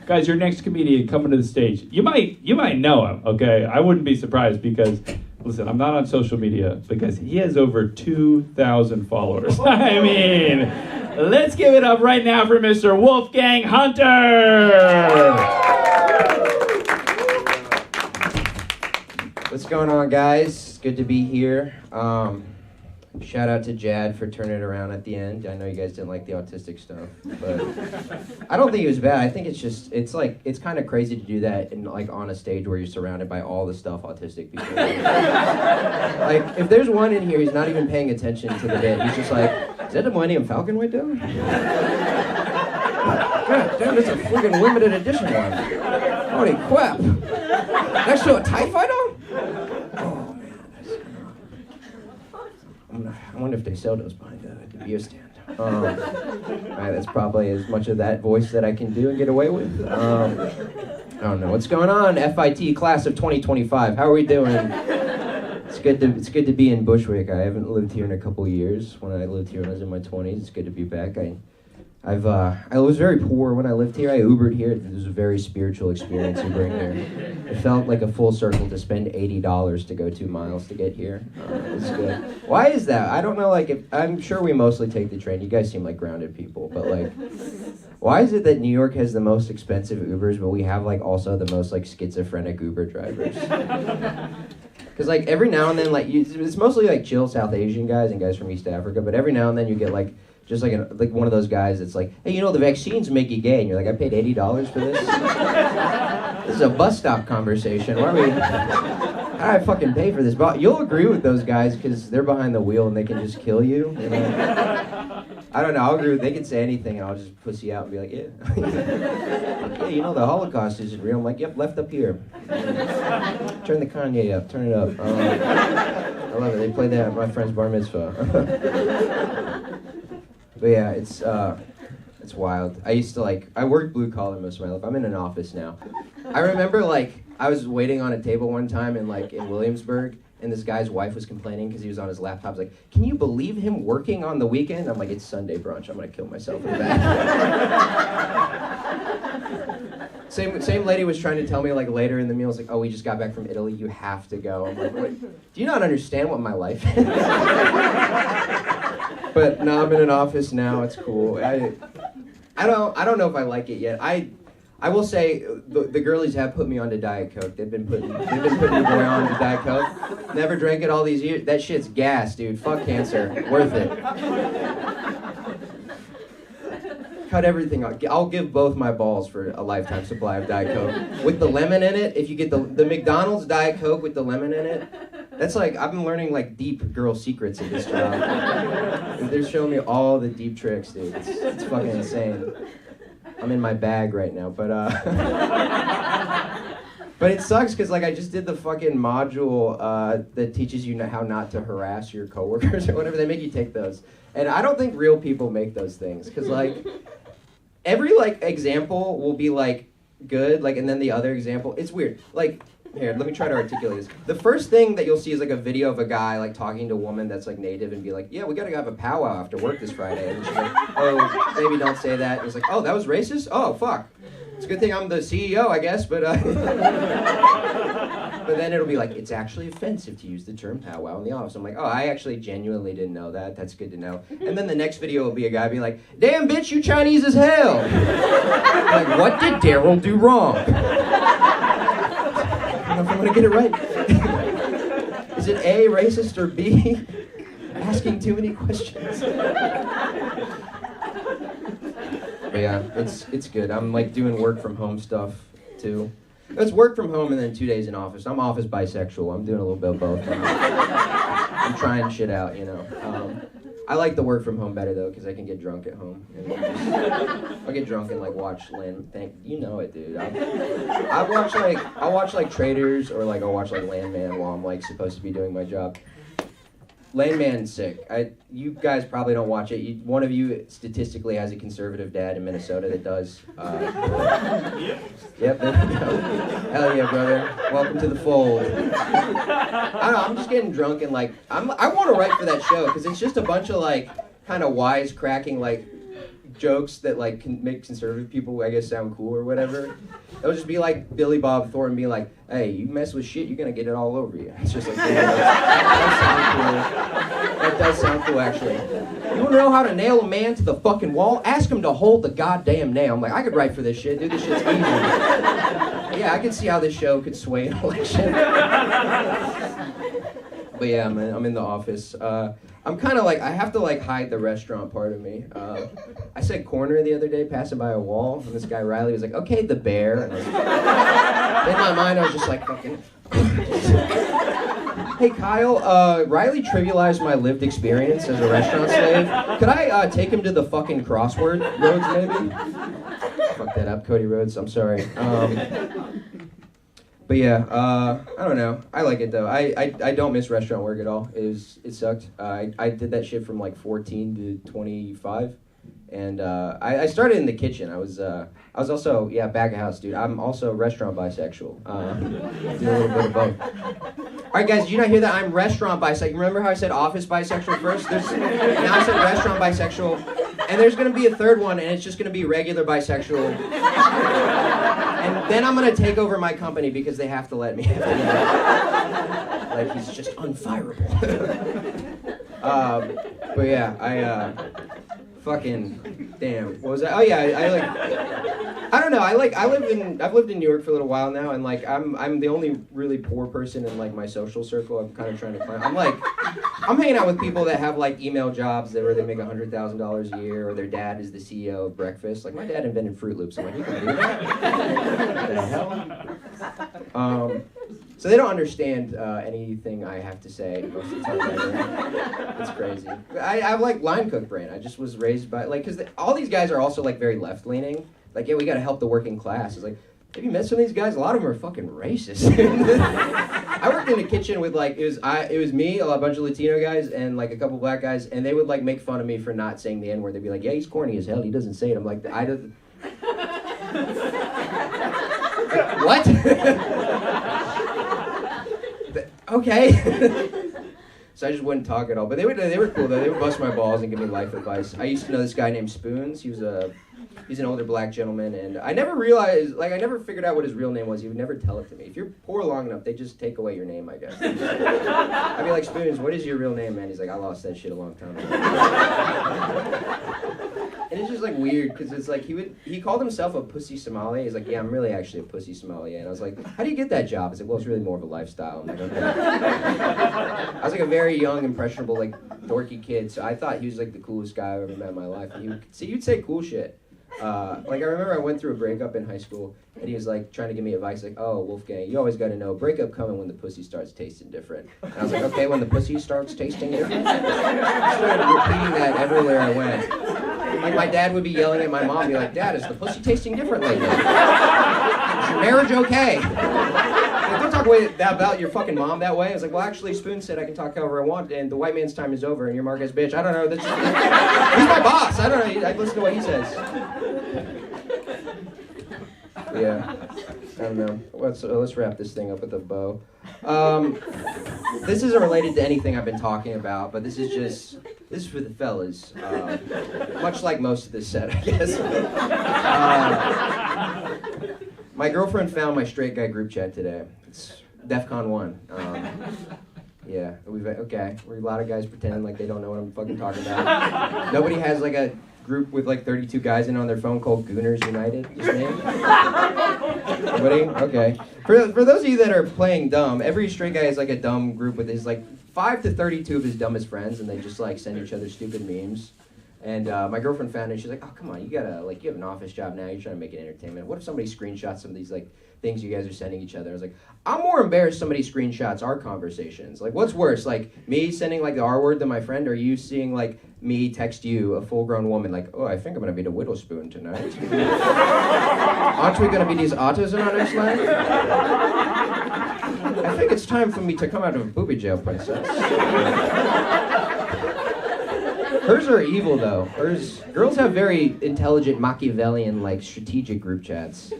Guys, your next comedian coming to the stage. You might know him, okay? I wouldn't be surprised because, listen, I'm not on social media because he has over 2,000 followers. I mean, let's give it up right now for Mr. Wolfgang Hunter! What's going on, guys? It's good to be here. Shout out to Jad for turning it around at the end. I know you guys didn't like the autistic stuff, but I don't think it was bad. I think it's kind of crazy to do that in like on a stage where you're surrounded by all the stuff autistic people. Like, if there's one in here, he's not even paying attention to the bit. He's just like, is that the Millennium Falcon right there? God damn, that's a friggin' limited edition one. Holy crap. Next to a TIE fighter? I wonder if they sell those behind the beer stand. Alright, that's probably as much of that voice that I can do and get away with. I don't know. What's going on, FIT class of 2025? How are we doing? It's good to be in Bushwick. I haven't lived here in a couple years. When I lived here when I was in my 20s, it's good to be back. I was very poor when I lived here. I Ubered here. It was a very spiritual experience Ubering here. It felt like a full circle to spend $80 to go 2 miles to get here. It's good. Why is that? I don't know. Like, I'm sure we mostly take the train. You guys seem like grounded people, but like, why is it that New York has the most expensive Ubers, but we have like also the most like schizophrenic Uber drivers? Because like every now and then, like it's mostly like chill South Asian guys and guys from East Africa, but every now and then you get like. Just like one of those guys that's like, hey, you know, the vaccines make you gay. And you're like, I paid $80 for this? This is a bus stop conversation. How do I fucking pay for this? But you'll agree with those guys because they're behind the wheel and they can just kill you. You know? I don't know. I'll agree with they can say anything and I'll just pussy out and be like, yeah. Like, yeah, you know, the Holocaust isn't real. I'm like, yep, left up here. Turn the Kanye up. Turn it up. I love it. They play that at my friend's bar mitzvah. But yeah, it's wild. I used to I worked blue collar most of my life. I'm in an office now. I remember I was waiting on a table one time in Williamsburg, and this guy's wife was complaining because he was on his laptop. I was like, can you believe him working on the weekend? I'm like, it's Sunday brunch. I'm gonna kill myself in the back. Same lady was trying to tell me later in the meal, was like, oh, we just got back from Italy. You have to go. I'm like, wait, do you not understand what my life is? But no, I'm in an office now. It's cool. I don't know if I like it yet. I will say the girlies have put me onto Diet Coke. They've been putting me on to Diet Coke. Never drank it all these years. That shit's gas, dude. Fuck cancer. Worth it. Cut everything out. I'll give both my balls for a lifetime supply of Diet Coke. With the lemon in it, if you get the McDonald's Diet Coke with the lemon in it, that's I've been learning deep girl secrets at this job. They're showing me all the deep tricks, dude. It's fucking insane. I'm in my bag right now, but but it sucks because I just did the fucking module that teaches you how not to harass your coworkers or whatever. They make you take those, and I don't think real people make those things because every example will be good, and then the other example, it's weird. Here, let me try to articulate this. The first thing that you'll see is a video of a guy talking to a woman that's native and be like, yeah, we gotta have a powwow after work this Friday. And she's like, oh, maybe don't say that. And it's like, oh, that was racist? Oh, fuck. It's a good thing I'm the CEO, I guess, but but then it'll be it's actually offensive to use the term powwow in the office. I'm like, oh, I actually genuinely didn't know that. That's good to know. And then the next video will be a guy being like, damn, bitch, you Chinese as hell. What did Daryl do wrong? I don't know if I'm going to get it right. Is it A, racist, or B, asking too many questions? But yeah, it's good. I'm doing work from home stuff too. It's work from home and then 2 days in office. I'm office bisexual. I'm doing a little bit of both. I'm trying shit out, you know. I like the work from home better though, because I can get drunk at home. And I'll get drunk and watch Land. You know it, dude. I'll watch Traders, or I'll watch Landman while I'm supposed to be doing my job. Landman's sick. You guys probably don't watch it. One of you statistically has a conservative dad in Minnesota that does. Yep, there we go. Hell yeah, brother. Welcome to the fold. I don't know, I'm just getting drunk and I want to write for that show because it's just a bunch of kind of wisecracking jokes that like can make conservative people, I guess, sound cool or whatever. It'll just be like Billy Bob Thornton be like, "Hey, you mess with shit, you're gonna get it all over you." It's just like, yeah, that does sound cool, actually. You wanna know how to nail a man to the fucking wall? Ask him to hold the goddamn nail. I'm like, I could write for this shit, dude. This shit's easy. Yeah, I can see how this show could sway an election. But yeah, man, I'm in the office. I'm kind of like, I have to like hide the restaurant part of me. I said corner the other day, passing by a wall, and this guy Riley was like, "Okay, the bear." And in my mind, I was just like, fucking. Hey Kyle, Riley trivialized my lived experience as a restaurant slave. Could I take him to the fucking crossword roads, maybe? Fuck that up, Cody Rhodes. I'm sorry. But yeah, I don't know. I like it though. I don't miss restaurant work at all. It sucked. I did that shit from like 14 to 25, and I started in the kitchen. I was also back of house, dude. I'm also restaurant bisexual. Do a little bit of both. All right, guys, did you not hear that? I'm restaurant bisexual. Remember how I said office bisexual first? Now I said restaurant bisexual, and there's gonna be a third one, and it's just gonna be regular bisexual. And then I'm gonna take over my company because they have to let me. Like he's just unfireable. But yeah, fucking damn. What was that? Oh yeah, I don't know. I've lived in New York for a little while now, and like I'm the only really poor person in like my social circle. I'm kind of trying to climb. I'm hanging out with people that have like email jobs where they make $100,000 a year, or their dad is the CEO of breakfast. Like my dad invented Fruit Loops. I'm like, you can do that? What the hell? So they don't understand anything I have to say most of the time. It's crazy. I have like line cook brain. I just was raised by like, because all these guys are also like very left leaning. Like, yeah, we got to help the working class. It's like, have you met some of these guys? A lot of them are fucking racist. I worked in a kitchen with like, it was me, a bunch of Latino guys, and like a couple black guys, and they would like make fun of me for not saying the N-word. They'd be like, "Yeah, he's corny as hell. He doesn't say it." I'm like, what? Okay. So I just wouldn't talk at all. But they were cool though. They would bust my balls and give me life advice. I used to know this guy named Spoons. He's an older black gentleman, and I never figured out what his real name was. He would never tell it to me. If you're poor long enough, they just take away your name, I guess. I'd be like, "Spoons, what is your real name, man?" He's like, "I lost that shit a long time ago." And it's just like weird, because it's like he called himself a pussy Somali. He's like, "Yeah, I'm really actually a pussy Somali." And I was like, "How do you get that job?" He's like, "Well, it's really more of a lifestyle." I'm like, "Okay." I was like a very young, impressionable, like dorky kid, so I thought he was like the coolest guy I've ever met in my life. And you'd say cool shit. Like I remember I went through a breakup in high school, and he was like trying to give me advice, like, "Oh, Wolfgang, you always got to know, breakup coming when the pussy starts tasting different." And I was like, "Okay, when the pussy starts tasting different?" I started repeating that everywhere I went. Like my dad would be yelling at my mom, be like, "Dad, is the pussy tasting different lately? Is your marriage okay?" Like, don't talk about your fucking mom that way. I was like, "Well, actually, Spoon said I can talk however I want, and the white man's time is over, and you're Marcus bitch." I don't know. He's my boss. I don't know. I listen to what he says. Yeah, I don't know. Let's wrap this thing up with a bow. This isn't related to anything I've been talking about, but this is for the fellas. Much like most of this set, I guess. My girlfriend found my straight guy group chat today. It's DEFCON 1. Yeah, we're a lot of guys pretending like they don't know what I'm fucking talking about. Nobody has like a group with like 32 guys in on their phone called Gooners United. Just name? Nobody? Okay. For those of you that are playing dumb, every straight guy has like a dumb group with his like 5 to 32 of his dumbest friends, and they just like send each other stupid memes. And my girlfriend found it. She's like, "Oh, come on, you have an office job now. You're trying to make it entertainment. What if somebody screenshots some of these like things you guys are sending each other?" I was like, "I'm more embarrassed somebody screenshots our conversations. Like, what's worse, like me sending like the R word to my friend, or you seeing like me text you, a full-grown woman, like, 'Oh, I think I'm gonna be the widow spoon tonight.' Aren't we gonna be these otters in our next life? I think it's time for me to come out of booby jail, princess." Hers are evil though. Girls have very intelligent Machiavellian like strategic group chats.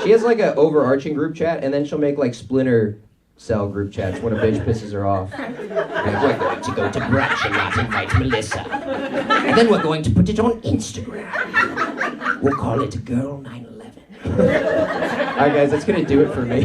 She has like an overarching group chat, and then she'll make like splinter cell group chats when a bitch pisses her off. Like, we're going to go to brunch and not invite Melissa. And then we're going to put it on Instagram. We'll call it Girl 9/11. All right, guys, that's going to do it for me.